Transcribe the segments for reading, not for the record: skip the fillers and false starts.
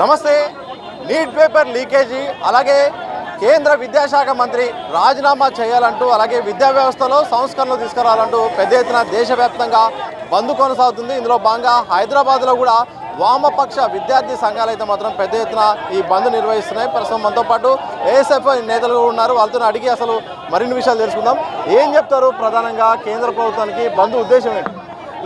నమస్తే. Neat paper leakage, అలాగే కేంద్ర విద్యాశాఖ మంత్రి రాజీనామా చేయాలంటూ, అలాగే విద్యా వ్యవస్థలో సంస్కరణలు తీసుకురావాలంటూ పెద్ద ఎత్తున దేశవ్యాప్తంగా బంద్ కొనసాగుతుంది. ఇందులో భాగంగా హైదరాబాద్లో కూడా వామపక్ష విద్యార్థి సంఘాలు అయితే మాత్రం పెద్ద ఎత్తున ఈ బంద్ నిర్వహిస్తున్నాయి. ప్రస్తుతం మనతో పాటు ఏఎస్ఎఫ్ నేతలు ఉన్నారు. వాళ్ళతో అడిగి అసలు మరిన్ని విషయాలు తెలుసుకుందాం. ఏం చెప్తారు ప్రధానంగా కేంద్ర ప్రభుత్వానికి బంద్ ఉద్దేశం ఏంటి?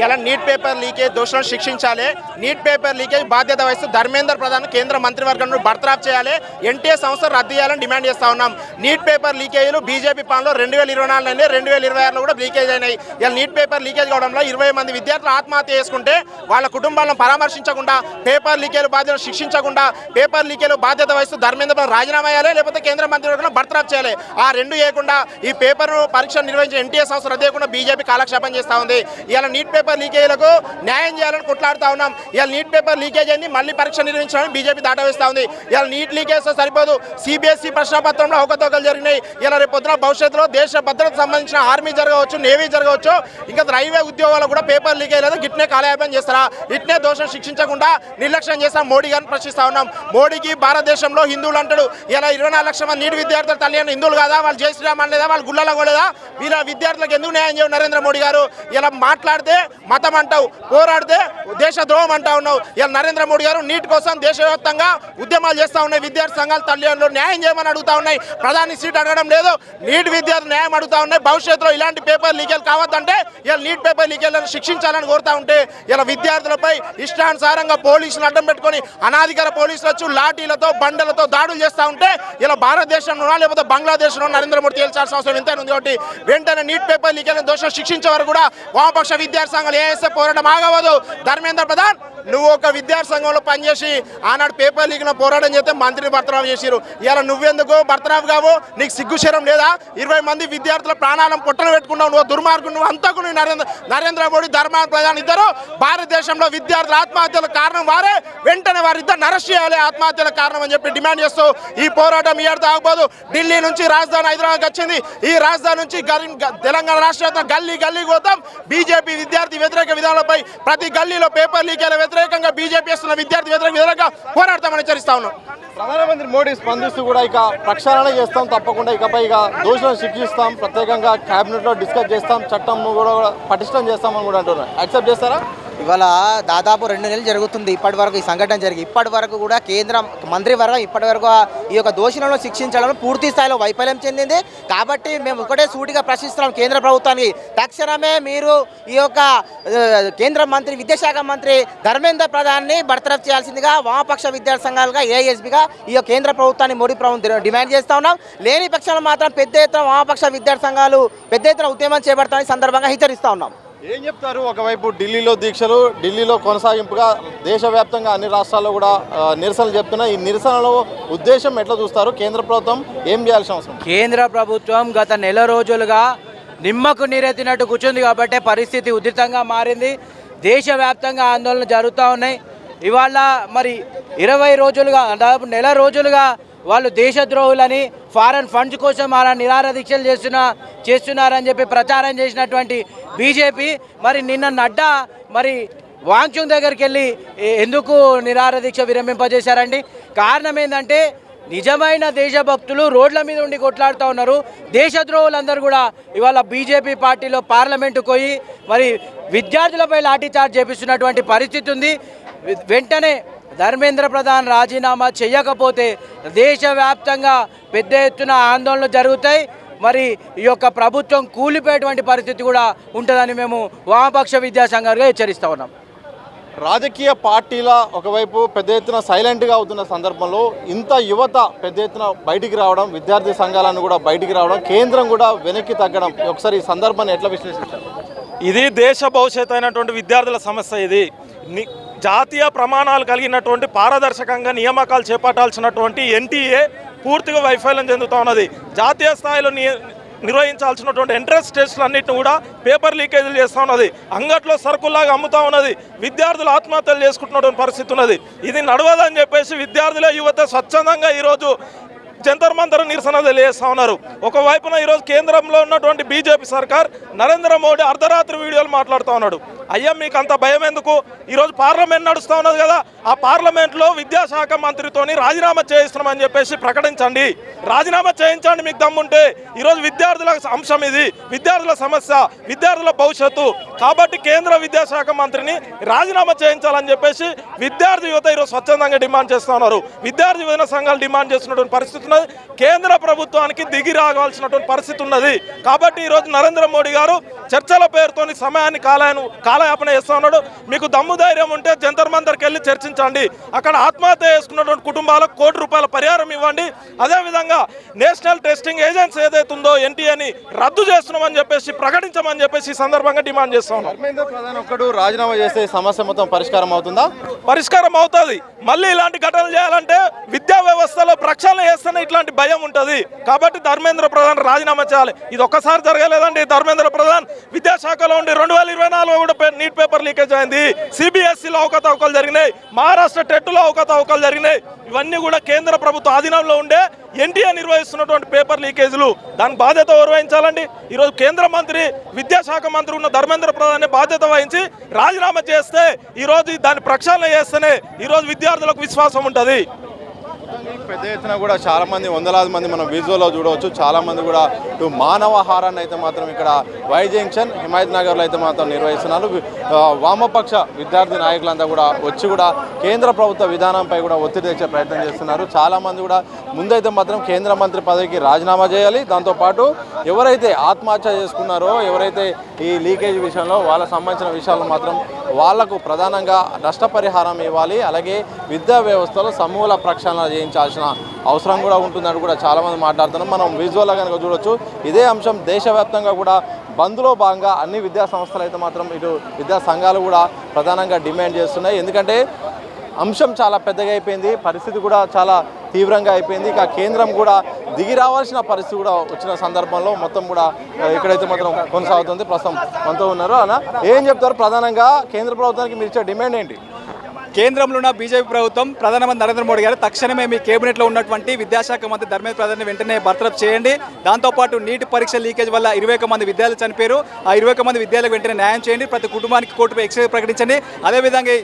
ఇలా నీట్ పేపర్ లీకేజ్ దోషులను శిక్షించాలి. నీట్ పేపర్ లీకేజ్ బాధ్యత వహిస్తూ ధర్మేంద్ర ప్రధాన్ కేంద్ర మంత్రివర్గం నుండి బర్తరాఫ్ చేయాలి. ఎన్టీఏ సంస్థ రద్దు చేయాలని డిమాండ్ చేస్తూ ఉన్నాం. నీట్ పేపర్ లీకేజీలు బీజేపీ పాలనలో 2024 అయినాయి, 2026లో కూడా లీకేజ్ అయినాయి. ఇలా నీట్ పేపర్ లీకేజ్ కావడంలో 20 మంది విద్యార్థులు ఆత్మహత్య చేసుకుంటే వాళ్ళ కుటుంబాలను పరామర్శించకుండా, పేపర్ లీకేజ్ బాధ్యతలు శిక్షించకుండా, పేపర్ లీకేజ్ బాధ్యత వహిస్తూ ధర్మేంద్ర ప్రధాన్ రాజీనామా చేయాలి, లేకపోతే కేంద్ర మంత్రివర్గంలో బర్తరాఫ్ చేయాలి. ఆ రెండు చేయకుండా ఈ పేపర్ పరీక్ష నిర్వహించిన ఎన్టీఏ సంస్థ రద్దు చేయకుండా బీజేపీ కాలక్షేపం చేస్తూ ఉంది. ఇలా నీట్ పేపర్ లీకేజీలకు న్యాయం చేయాలని కొట్లాడుతూ ఉన్నాం. ఇలా నీట్ పేపర్ లీకేజ్ అయింది, మళ్ళీ పరీక్ష నిర్వహించాలని బీజేపీ దాటవేస్తూ ఉంది. ఇలా నీట్ లీకేజ్ సరిపోదు, సిబిఎస్ఈ ప్రశ్నపత్రంలో అవకతవకలు జరిగినాయి. ఇలా రేపు పొద్దున భవిష్యత్తులో దేశ భద్రతకు సంబంధించిన ఆర్మీ జరగవచ్చు, నేవీ జరగవచ్చు, ఇంకా రైల్వే ఉద్యోగాలు కూడా పేపర్ లీకేజ్ లేదా గిట్నే కాలయాపన చేస్తారా? ఇట్నే దోషం శిక్షించకుండా నిర్లక్ష్యం చేస్తాం మోడీ గారిని ప్రశ్నిస్తా ఉన్నాం. మోడీకి భారతదేశంలో హిందువులు అంటాడు. ఇలా 24 లక్షల మంది నీటి విద్యార్థుల తల్లి అని హిందువులు కాదా? వాళ్ళు జై శ్రీరామ్ అనలేదా? వాళ్ళు గుళ్ళలో పోలేదా? వీళ్ళ విద్యార్థులకు ఎందుకు న్యాయం చేయవు నరేంద్ర మోడీ గారు? ఇలా మాట్లాడితే మతం అంటావు, పోరాడితే దేశ ద్రోహం అంటా ఉన్నావు. ఇలా నరేంద్ర మోడీ గారు నీట్ కోసం దేశవ్యాప్తంగా ఉద్యమాలు చేస్తూ ఉన్నాయి. విద్యార్థి సంఘాలు తల్లిదండ్రులు న్యాయం చేయమని అడుగుతా ఉన్నాయి. ప్రధాని సీట్ అడగడం లేదు, నీట్ విద్యార్థులు న్యాయం అడుగుతా ఉన్నాయి. భవిష్యత్తులో ఇలాంటి పేపర్ లీకేజ్ కావద్దంటే ఇలా నీట్ పేపర్ లీకేజ్లను శిక్షించాలని కోరుతా ఉంటే ఇలా విద్యార్థులపై ఇష్టానుసారంగా పోలీసులు అడ్డం పెట్టుకొని అనాధికార పోలీసులు వచ్చి లాఠీలతో బండలతో దాడులు చేస్తూ ఉంటే ఇలా భారతదేశంలో లేకపోతే బంగ్లాదేశ్లో నరేంద్ర మోడీ తేల్చాల్సిన అవసరం ఎంత ఉంది. కాబట్టి వెంటనే నీట్ పేపర్ లీకేజ్ దోషం శిక్షించే వరకు కూడా వామపక్ష విద్యార్థి సంఘాలు ఏఎస్ఎఫ్ పోరాటం ఆగవదు. ధర్మేంద్ర ప్రధాన్, నువ్వు ఒక విద్యార్థి సంఘంలో పనిచేసి ఆనాడు పేపర్ లీక్లో పోరాటం చేస్తే మంత్రిని బర్తరాఫ్ చేసిరు. ఇలా నువ్వెందుకు బర్తరాఫ్ కావు? నీకు సిగ్గుశరం లేదా? 20 మంది విద్యార్థుల ప్రాణాలను పొట్టలు పెట్టుకున్నావు. నువ్వు దుర్మార్గుడు, నువ్వు అంతకు నరేంద్ర మోడీ ధర్మేంద్ర ప్రధాన్ ఇద్దరు భారతదేశంలో విద్యార్థుల ఆత్మహత్యలకు కారణం వారే. వెంటనే వారిద్దరు అరెస్ట్ చేయాలి, ఆత్మహత్యలకు కారణం అని చెప్పి డిమాండ్ చేస్తూ ఈ పోరాటం ఏడుతో ఆగబోదు. ఢిల్లీ నుంచి రాజధాని హైదరాబాద్కి వచ్చింది. ఈ రాజధాని నుంచి తెలంగాణ రాష్ట్ర గల్లీ గల్లీకి పోతాం. బీజేపీ విద్యార్థి వ్యతిరేక విధానాలపై ప్రతి గల్లీలో పేపర్ లీకేల వ్యతిరేకంగా బీజేపీ చేస్తున్న విద్యార్థి వ్యతిరేకంగా పోరాడతామని హెచ్చరిస్తా ఉన్నాం. ప్రధానమంత్రి మోడీ స్పందిస్తూ కూడా ఇక ప్రక్షాళన చేస్తాం, తప్పకుండా ఇకపై ఇక దోషులను శిక్షిస్తాం, ప్రత్యేకంగా కేబినెట్లో డిస్కస్ చేస్తాం, చట్టంను కూడా పటిష్టం చేస్తామని కూడా అంటున్నారు. యాక్సెప్ట్ చేస్తారా? ఇవాళ దాదాపు 2 నెలలు జరుగుతుంది ఇప్పటి వరకు ఈ సంఘటన జరిగి. ఇప్పటి వరకు కూడా కేంద్ర మంత్రివర్గం ఇప్పటి వరకు ఈ యొక్క దోషులను శిక్షించడంలో పూర్తి స్థాయిలో వైఫల్యం చెందింది. కాబట్టి మేము ఒకటే సూటిగా ప్రశ్నిస్తున్నాం కేంద్ర ప్రభుత్వానికి, తక్షణమే మీరు ఈ యొక్క కేంద్ర మంత్రి విద్యాశాఖ మంత్రి ధర్మేంద్ర ప్రధాన్ని బర్తరఫ్ చేయాల్సిందిగా వామపక్ష విద్యార్థి సంఘాలుగా ఏఎస్బీగా ఈ యొక్క కేంద్ర ప్రభుత్వాన్ని మోడీ ప్రభుత్వం డిమాండ్ చేస్తూ ఉన్నాం. లేని పక్షంలో మాత్రం పెద్ద ఎత్తున వామపక్ష విద్యార్థి సంఘాలు పెద్ద ఎత్తున ఉద్యమం చేపడతామని సందర్భంగా హెచ్చరిస్తూ ఉన్నాం. ఏం చెప్తారు? ఒకవైపు ఢిల్లీలో దీక్షలు, ఢిల్లీలో కొనసాగింపుగా దేశవ్యాప్తంగా అన్ని రాష్ట్రాల్లో కూడా నిరసనలు చెప్తున్నా. ఈ నిరసనలో ఉద్దేశం ఎట్లా చూస్తారు? కేంద్ర ప్రభుత్వం ఏం చేయాల్సిన అవసరం? కేంద్ర ప్రభుత్వం గత నెల రోజులుగా నిమ్మకు నీరెత్తినట్టు కూర్చుంది కాబట్టి పరిస్థితి ఉధృతంగా మారింది. దేశవ్యాప్తంగా ఆందోళనలు జరుగుతూ ఉన్నాయి. ఇవాళ మరి 20 రోజులుగా దాదాపు నెల రోజులుగా వాళ్ళు దేశద్రోహులని, ఫారెన్ ఫండ్స్ కోసం అలా నిరాహార దీక్షలు చేస్తున్నారని చెప్పి ప్రచారం చేసినటువంటి బీజేపీ మరి నిన్న నడ్డా మరి వాంగ్చుంగ్ దగ్గరికి వెళ్ళి ఎందుకు నిరాహార దీక్ష విరమింపజేశారండి? కారణం ఏంటంటే నిజమైన దేశభక్తులు రోడ్ల మీద ఉండి కొట్లాడుతూ ఉన్నారు. దేశద్రోహులందరూ కూడా ఇవాళ బీజేపీ పార్టీలో పార్లమెంటుకు పోయి మరి విద్యార్థులపై లాఠీచార్జ్ చేపిస్తున్నటువంటి పరిస్థితి ఉంది. వెంటనే ధర్మేంద్ర ప్రధాన్ రాజీనామా చేయకపోతే దేశవ్యాప్తంగా పెద్ద ఎత్తున ఆందోళనలు జరుగుతాయి. మరి ఈ యొక్క ప్రభుత్వం కూలిపోయేటువంటి పరిస్థితి కూడా ఉంటుందని మేము వామపక్ష విద్యా సంఘాలుగా హెచ్చరిస్తూ ఉన్నాం. రాజకీయ పార్టీల ఒకవైపు పెద్ద ఎత్తున సైలెంట్గా అవుతున్న సందర్భంలో ఇంత యువత పెద్ద ఎత్తున బయటికి రావడం, విద్యార్థి సంఘాలను కూడా బయటికి రావడం, కేంద్రం కూడా వెనక్కి తగ్గడం, ఒకసారి ఈ సందర్భాన్ని ఎట్లా విశ్లేషించారు? ఇది దేశ భవిష్యత్తు అయినటువంటి విద్యార్థుల సమస్య. ఇది జాతీయ ప్రమాణాలు కలిగినటువంటి పారదర్శకంగా నియామకాలు చేపట్టాల్సినటువంటి ఎన్టీఏ పూర్తిగా వైఫల్యం చెందుతూ ఉన్నది. జాతీయ స్థాయిలో నిర్వహించాల్సినటువంటి ఎంట్రన్స్ టెస్టులన్నింటినీ కూడా పేపర్ లీకేజీలు చేస్తూ ఉన్నది. అంగట్లో సరుకుల్లాగా అమ్ముతూ ఉన్నది. విద్యార్థులు ఆత్మహత్యలు చేసుకుంటున్నటువంటి పరిస్థితి ఉన్నది. ఇది నడవదని చెప్పేసి విద్యార్థుల యువత స్వచ్ఛందంగా ఈరోజు జంతర్ మంతర్ నిరసన తెలియజేస్తా ఉన్నారు. ఒకవైపున ఈరోజు కేంద్రంలో ఉన్నటువంటి బీజేపీ సర్కార్ నరేంద్ర మోడీ అర్ధరాత్రి వీడియోలు మాట్లాడుతూ ఉన్నాడు. అయ్యా మీకు అంత భయం ఎందుకు? ఈరోజు పార్లమెంట్ నడుస్తూ ఉన్నది కదా, ఆ పార్లమెంట్లో విద్యాశాఖ మంత్రితోని రాజీనామా చేయిస్తున్నామని చెప్పేసి ప్రకటించండి, రాజీనామా చేయించండి మీకు దమ్ముంటే. ఈరోజు విద్యార్థుల అంశం ఇది, విద్యార్థుల సమస్య, విద్యార్థుల భవిష్యత్తు. కాబట్టి కేంద్ర విద్యాశాఖ మంత్రిని రాజీనామా చేయించాలని చెప్పేసి విద్యార్థి యువత ఈరోజు స్వచ్ఛందంగా డిమాండ్ చేస్తూ ఉన్నారు. విద్యార్థి యువజన సంఘాలు డిమాండ్ చేస్తున్నటువంటి పరిస్థితి ఉన్నది. కేంద్ర ప్రభుత్వానికి దిగి రావాల్సినటువంటి పరిస్థితి ఉన్నది. కాబట్టి ఈరోజు నరేంద్ర మోడీ గారు చర్చల పేరుతోని సమయాన్ని కాలయాపన చేస్తూ ఉన్నాడు. మీకు దమ్ము ధైర్యం ఉంటే జంతర్ మంతర్కి వెళ్ళి చర్చించండి. అక్కడ ఆత్మహత్య చేసుకున్నటువంటి కుటుంబాలకు ₹1 పరిహారం ఇవ్వండి. అదేవిధంగా నేషనల్ టెస్టింగ్ ఏజెన్సీ ఏదైతే ఉందో ఎన్టీఏని రద్దు చేస్తున్నామని చెప్పేసి ప్రకటించమని చెప్పేసి ఈ సందర్భంగా డిమాండ్ చేస్తా ఉన్నాం. ధర్మేంద్ర ప్రధాన్ ఒక్కడు రాజీనామా చేస్తే సమస్య మొత్తం పరిష్కారం అవుతుందా? పరిష్కారం అవుతుంది. మళ్ళీ ఇలాంటి ఘటనలు చేయాలంటే విద్యా వ్యవస్థలో ప్రక్షాళన చేస్తేనే ఇట్లాంటి భయం ఉంటుంది. కాబట్టి ధర్మేంద్ర ప్రధాన్ రాజీనామా చేయాలి. ఇది ఒక్కసారి జరగలేదండి. ధర్మేంద్ర ప్రధాన్ విద్యాశాఖలో ఉండి 2024 కూడా నీట్ పేపర్ లీకేజ్ అయింది. సిబిఎస్ఈలో అవకతవకలు జరిగినాయి, మహారాష్ట్ర టెట్లో అవకతవకలు జరిగినాయి. ఇవన్నీ కూడా కేంద్ర ప్రభుత్వ ఆధీనంలో ఉండే ఎన్టీఏ నిర్వహిస్తున్నటువంటి పేపర్ లీకేజీలు. దాని బాధ్యత ఎవరు వహించాలండి? ఈరోజు కేంద్ర మంత్రి విద్యాశాఖ మంత్రి ఉన్న ధర్మేంద్ర ప్రధాన్ బాధ్యత వహించి రాజీనామా చేస్తే, ఈరోజు దాన్ని ప్రక్షాళన చేస్తేనే ఈరోజు విద్యార్థులకు విశ్వాసం ఉంటుంది. పెద్ద ఎత్తున కూడా చాలా మంది, వందలాది మంది మనం విజువల్లో చూడవచ్చు. చాలా మంది కూడా ఇటు మానవహారాన్ని అయితే మాత్రం ఇక్కడ వై జంక్షన్, హిమాయత్ నగర్లో అయితే మాత్రం నిర్వహిస్తున్నారు. వామపక్ష విద్యార్థి నాయకులంతా కూడా వచ్చి కూడా కేంద్ర ప్రభుత్వ విధానంపై కూడా ఒత్తిడి తెచ్చే ప్రయత్నం చేస్తున్నారు. చాలా మంది కూడా ముందైతే మాత్రం కేంద్ర మంత్రి పదవికి రాజీనామా చేయాలి. దాంతోపాటు ఎవరైతే ఆత్మహత్య చేసుకున్నారో, ఎవరైతే ఈ లీకేజ్ విషయంలో వాళ్ళకు సంబంధించిన విషయాలు మాత్రం వాళ్లకు ప్రధానంగా నష్టపరిహారం ఇవ్వాలి. అలాగే విద్యా వ్యవస్థలో సమూల ప్రక్షాళన చేయించాల్సిన అవసరం కూడా ఉంటుందని కూడా చాలామంది మాట్లాడుతున్నాం. మనం విజువల్గా కనుక చూడొచ్చు. ఇదే అంశం దేశవ్యాప్తంగా కూడా బంద్లో భాగంగా అన్ని విద్యా సంస్థలు అయితే మాత్రం ఇటు విద్యా సంఘాలు కూడా ప్రధానంగా డిమాండ్ చేస్తున్నాయి. ఎందుకంటే అంశం చాలా పెద్దగా అయిపోయింది, పరిస్థితి కూడా చాలా తీవ్రంగా అయిపోయింది. ఇక కేంద్రం కూడా దిగి రావాల్సిన పరిస్థితి కూడా వచ్చిన సందర్భంలో మొత్తం కూడా ఇక్కడైతే మాత్రం కొనసాగుతుంది. ప్రస్తుతం మనతో ఉన్నారు. అన్న ఏం చెప్తారు? ప్రధానంగా కేంద్ర ప్రభుత్వానికి మీరు ఇచ్చే డిమాండ్ ఏంటి? కేంద్రంలో ఉన్న బీజేపీ ప్రభుత్వం, ప్రధానమంత్రి నరేంద్ర మోడీ గారు తక్షణమే మీ కేబినెట్లో ఉన్నటువంటి విద్యాశాఖ మంత్రి ధర్మేంద్ర ప్రధాన్ని వెంటనే బర్తరఫ్ చేయండి. దాంతోపాటు నీటి పరీక్ష లీకేజ్ వల్ల 21 మంది విద్యార్థులు చనిపోయారు. ఆ 21 మంది విద్యార్థులకు వెంటనే న్యాయం చేయండి. ప్రతి కుటుంబానికి ₹1 ఎక్స్రే ప్రకటించండి. అదేవిధంగా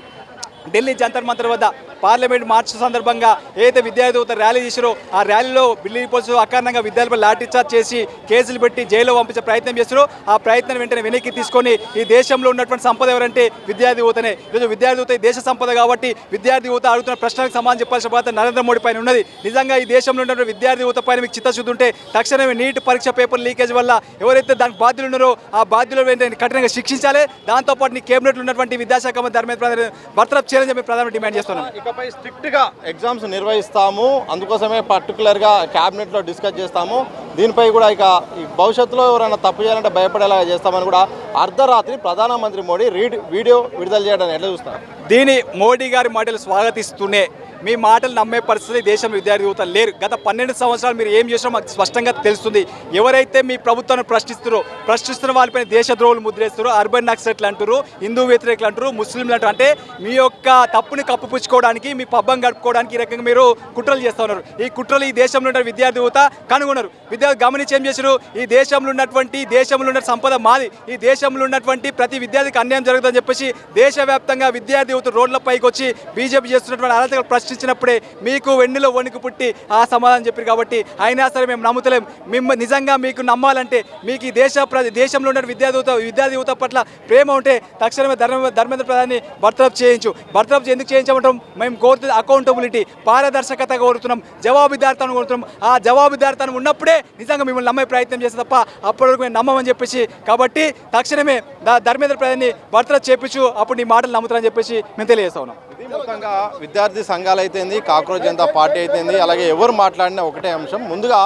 ఢిల్లీ జంతర్ మంతర్ వద్ద పార్లమెంట్ మార్చ్ సందర్భంగా ఏదైతే విద్యార్థి ర్యాలీ చేశారో ఆ ర్యాలీలో ఢిల్లీ పోలీసులు అకారణంగా విద్యార్థులపై లాఠీచార్జ్ చేసి కేసులు పెట్టి జైల్లో పంపించే ప్రయత్నం చేశారు. ఆ ప్రయత్నం వెంటనే వెనక్కి తీసుకొని ఈ దేశంలో ఉన్నటువంటి సంపద ఎవరంటే విద్యార్థి యువతనే. ఈరోజు విద్యార్థి యువత దేశ సంపద కాబట్టి విద్యార్థి యువత అడుగుతున్న ప్రశ్నలకు సమాధానం చెప్పాల్సిన బాధ్యత నరేంద్ర మోడీ పైన ఉన్నది. నిజంగా ఈ దేశంలో ఉన్నటువంటి విద్యార్థి యువత పైన మీకు చిత్తశుద్ధి ఉంటే తక్షణమే నీట్ పరీక్ష పేపర్ లీకేజ్ వల్ల ఎవరైతే దానికి బాధ్యులు ఉన్నారో ఆ బాధ్యులు వెంటనే కఠినంగా శిక్షించాలి. దాంతోపాటు నీ కేబినెట్లో ఉన్నటువంటి విద్యాశాఖ మంత్రి ధర్మేంద్ర ప్రధాన్ బర్తరఫ్ చేయాలని చెప్పి ప్రధాన డిమాండ్ చేస్తున్నాం. ఇకపై స్ట్రిక్ట్గా ఎగ్జామ్స్ నిర్వహిస్తాము, అందుకోసమే పర్టికులర్గా క్యాబినెట్లో డిస్కస్ చేస్తాము. దీనిపై కూడా ఇక ఈ భవిష్యత్తులో ఎవరైనా తప్పు చేయాలంటే భయపడేలాగా చేస్తామని కూడా అర్ధరాత్రి ప్రధానమంత్రి మోడీ వీడియో విడుదల చేయడానికి ఎట్లా చూస్తారు? దీని మోడీ గారి మాటలు స్వాగతిస్తూనే మీ మాటలు నమ్మే పరిస్థితి దేశంలో విద్యార్థి యువత లేరు. గత 12 సంవత్సరాలు మీరు ఏం చేసినా మాకు స్పష్టంగా తెలుస్తుంది. ఎవరైతే మీ ప్రభుత్వాన్ని ప్రశ్నిస్తున్న వాళ్ళపైన దేశద్రోహులు ముద్రేస్తారు, అర్బన్ నక్సలైట్లు అంటారు, హిందూ వ్యతిరేకులు అంటారు, ముస్లింలు అంటారు. అంటే మీ యొక్క తప్పుని కప్పుపుచ్చుకోవడానికి, మీ పబ్బం గడుపుకోవడానికి ఈ రకంగా మీరు కుట్రలు చేస్తూ ఉన్నారు. ఈ కుట్రలు ఈ దేశంలో ఉన్న విద్యార్థి యువత కనుగొన్నారు. విద్యార్థి గమనించి ఏం చేశారు? ఈ దేశంలో ఉన్న సంపద మాది, ఈ దేశంలో ఉన్నటువంటి ప్రతి విద్యార్థికి అన్యాయం జరుగుతుందని చెప్పేసి దేశవ్యాప్తంగా విద్యార్థి యువత రోడ్లపైకి వచ్చి బీజేపీ చేస్తున్నటువంటి అరాచకాలు ప్రశ్నించినప్పుడే మీకు వెన్నులో వణుకు పుట్టి ఆ సమాధానం చెప్పారు. కాబట్టి అయినా సరే మేము నమ్ముతలేం. నిజంగా మీకు నమ్మాలంటే మీకు ఈ దేశంలో ఉన్న విద్యార్థి యువత పట్ల ప్రేమ ఉంటే తక్షణమే ధర్మేంద్ర ప్రధాన్ని బర్తరఫ్ చేయించు. బర్తరఫ్ ఎందుకు చేయించమంటాం? మేము కోరుతుంది అకౌంటబిలిటీ, పారదర్శకత కోరుతున్నాం, జవాబుదారితనం కోరుతున్నాం. ఆ జవాబుదారితనం ఉన్నప్పుడే నిజంగా మిమ్మల్ని నమ్మే ప్రయత్నం చేస్తే తప్ప అప్పటి వరకు మేము నమ్మమని చెప్పేసి, కాబట్టి తక్షణమే ధర్మేంద్ర ప్రధాన్ని బర్తరఫ్ చేయించు, అప్పుడు నీ మాటలు నమ్ముతారని చెప్పేసి మేము తెలియజేస్తా ఉన్నాం. మొత్తంగా విద్యార్థి సంఘాలు అయితేంది, కాక్రోచ్ జనతా పార్టీ అయితేంది, అలాగే ఎవరు మాట్లాడినా ఒకటే అంశం. ముందుగా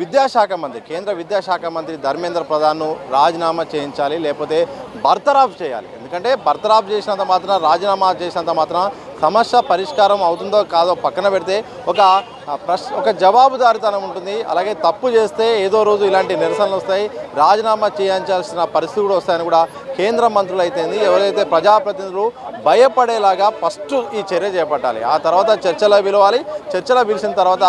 విద్యాశాఖ మంత్రి, కేంద్ర విద్యాశాఖ మంత్రి ధర్మేంద్ర ప్రధాన్ను రాజీనామా చేయించాలి, లేకపోతే బర్తరాఫ్ చేయాలి. ఎందుకంటే బర్తరాఫ్ చేసినంత మాత్రం, రాజీనామా చేసినంత మాత్రం సమస్య పరిష్కారం అవుతుందో కాదో పక్కన పెడితే ఒక జవాబుదారితనం ఉంటుంది. అలాగే తప్పు చేస్తే ఏదో రోజు ఇలాంటి నిరసనలు వస్తాయి, రాజీనామా చేయించాల్సిన పరిస్థితి కూడా వస్తాయని కూడా కేంద్ర మంత్రులు అయితేంది, ఎవరైతే ప్రజాప్రతినిధులు భయపడేలాగా ఫస్ట్ ఈ చర్య చేపట్టాలి. ఆ తర్వాత చర్చలో పిలవాలి. చర్చలో పిలిచిన తర్వాత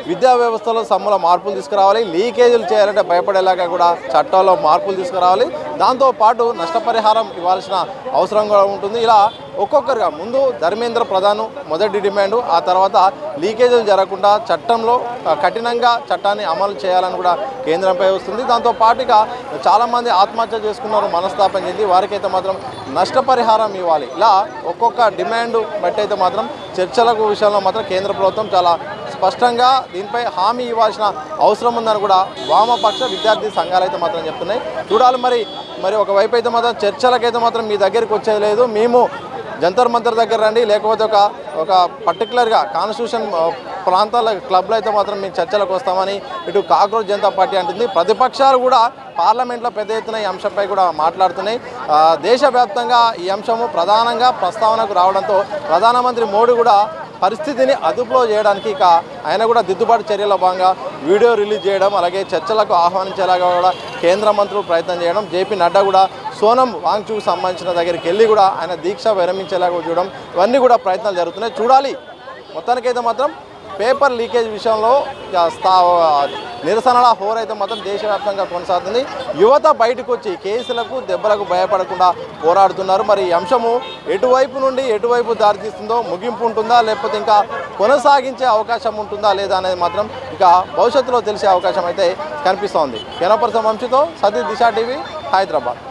విద్యా వ్యవస్థలో సమూల మార్పులు తీసుకురావాలి, లీకేజీలు చేయాలంటే భయపడేలాగా కూడా చట్టాల్లో మార్పులు తీసుకురావాలి, దాంతోపాటు నష్టపరిహారం ఇవ్వాల్సిన అవసరం కూడా ఉంటుంది. ఇలా ఒక్కొక్కరుగా ముందు ధర్మేంద్ర ప్రధాన్ మొదటి డిమాండు, ఆ తర్వాత లీకేజీలు జరగకుండా చట్టంలో కఠినంగా చట్టాన్ని అమలు చేయాలని కూడా కేంద్రంపై వస్తుంది. దాంతోపాటుగా చాలామంది ఆత్మహత్య చేసుకున్నారు మనస్తాపం చెంది, వారికైతే మాత్రం నష్టపరిహారం ఇవ్వాలి. ఇలా ఒక్కొక్క డిమాండ్ బట్టి అయితే మాత్రం చర్చలకు విషయంలో మాత్రం కేంద్ర ప్రభుత్వం చాలా స్పష్టంగా దీనిపై హామీ ఇవ్వాల్సిన అవసరం ఉందని కూడా వామపక్ష విద్యార్థి సంఘాలు అయితే మాత్రం చెప్తున్నాయి. చూడాలి మరి ఒకవైపు అయితే మాత్రం చర్చలకైతే మాత్రం మీ దగ్గరికి వచ్చేది లేదు, మేము జంతర్ మంతర్ దగ్గర రండి, లేకపోతే ఒక పర్టికులర్గా కాన్స్టిట్యూషన్ ప్రాంతాల క్లబ్లో అయితే మాత్రం మేము చర్చలకు వస్తామని ఇటు కాక్రోచ్ జనతా పార్టీ అంటుంది. ప్రతిపక్షాలు కూడా పార్లమెంట్లో పెద్ద ఎత్తున ఈ అంశంపై కూడా మాట్లాడుతున్నాయి. దేశవ్యాప్తంగా ఈ అంశము ప్రధానంగా ప్రస్తావనకు రావడంతో ప్రధానమంత్రి మోడీ కూడా పరిస్థితిని అదుపులో చేయడానికి ఆయన కూడా దిద్దుబాటు చర్యల భాగంగా వీడియో రిలీజ్ చేయడం, అలాగే చర్చలకు ఆహ్వానించేలాగా కూడా కేంద్ర మంత్రులు ప్రయత్నం చేయడం, జేపీ నడ్డా కూడా సోనం వాంగ్చుకు సంబంధించిన దగ్గరికి వెళ్ళి కూడా ఆయన దీక్ష విరమించేలాగా చూడడం, ఇవన్నీ కూడా ప్రయత్నాలు జరుగుతున్నాయి. చూడాలి. మొత్తానికైతే మాత్రం పేపర్ లీకేజ్ విషయంలో నిరసనల హోర్ అయితే మాత్రం దేశవ్యాప్తంగా కొనసాగుతుంది. యువత బయటకు వచ్చి కేసులకు దెబ్బలకు భయపడకుండా పోరాడుతున్నారు. మరి ఈ అంశము ఎటువైపు దారితీస్తుందో, ముగింపు ఉంటుందా లేకపోతే ఇంకా కొనసాగించే అవకాశం ఉంటుందా లేదా అనేది మాత్రం ఇక భవిష్యత్తులో తెలిసే అవకాశం అయితే కనిపిస్తోంది. కెనపర్సన్ వంశీతో సతీష్ దిశా టీవీ, హైదరాబాద్.